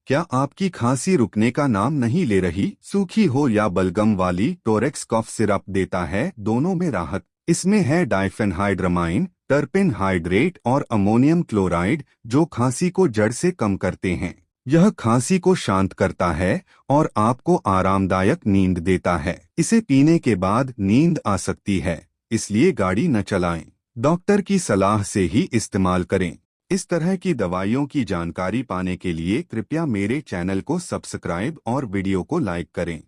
क्या आपकी खांसी रुकने का नाम नहीं ले रही? सूखी हो या बलगम वाली, टोरेक्स कफ सिरप देता है दोनों में राहत। इसमें है डाइफेनहाइड्रामाइन, टर्पेन हाइड्रेट और अमोनियम क्लोराइड, जो खांसी को जड़ से कम करते हैं। यह खांसी को शांत करता है और आपको आरामदायक नींद देता है। इसे पीने के बाद नींद आ सकती है, इसलिए गाड़ी न चलाएं। डॉक्टर की सलाह से ही इस्तेमाल करें। इस तरह की दवाइयों की जानकारी पाने के लिए कृपया मेरे चैनल को सब्सक्राइब और वीडियो को लाइक करें।